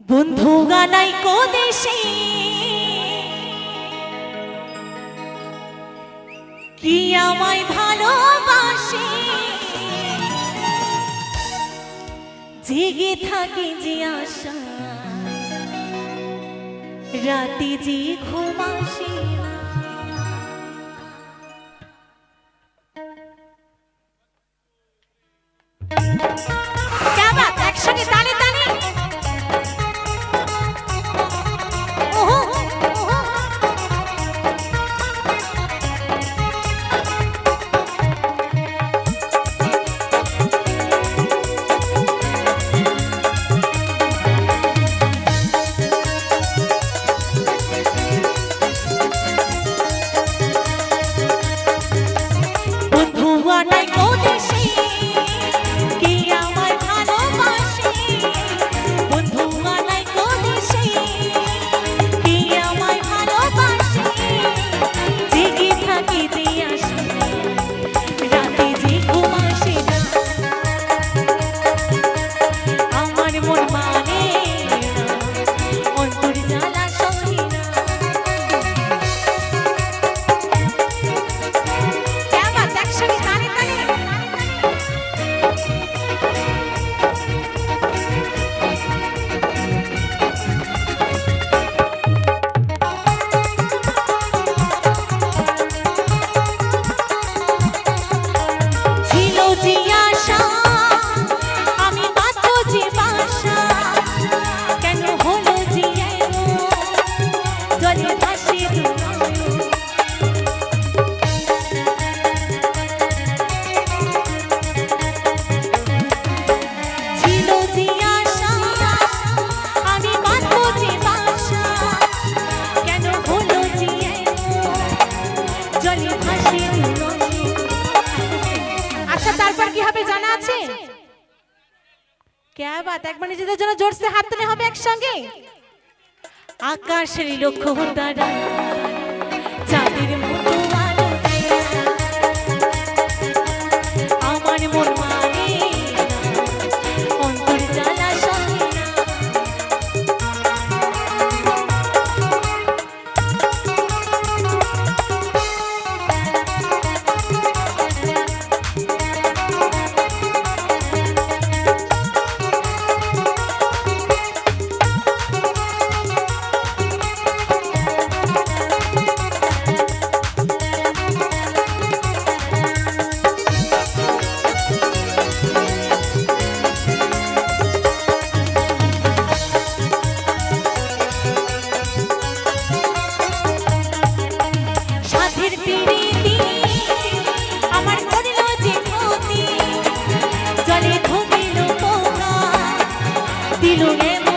বন্ধু গানাই কো দেশে কি আমায় ভালোবাসে, জেগে থাকে যে আশা রাতে যে ঘুম আসে না। क्या बात, একসঙ্গে তালে তালে। ওহো ওহো বন্ধু আনাই কো দেশে কি আমায় ভালোবাসে, বন্ধু আনাই কো দেশে কি আমায় ভালোবাসে, জেগে থাকি যে আশা রাতে যে ঘুম আসে না। আমার মন মানে না, অন্তর জ্বালা সহে না। क्या बात, একসঙ্গে তালে তালে। ছিল যে আশা আমি মাত্র যে বাসা, কেন হলো যে এমন জলে ভাসে দুনয়ন। ছিল যে আশা আমি মাত্র যে বাসা, কেন হলো যে এমন জলে ভাসে দুনয়ন। আচ্ছা তারপর কি হবে জানা আছে? क्या बात, একবার নিজেদের জন্য জোরসে হাত তুলে হবে একসঙ্গে। আকাশের লক্ষ্য তারা চাঁদের মতো আলো দেয়া, আমার মন মানে না, অন্তর জ্বালা সহে না। সাধের পিরিতি আমার করল যে ক্ষতি, জলে ধুবিল পোকা দিল এমন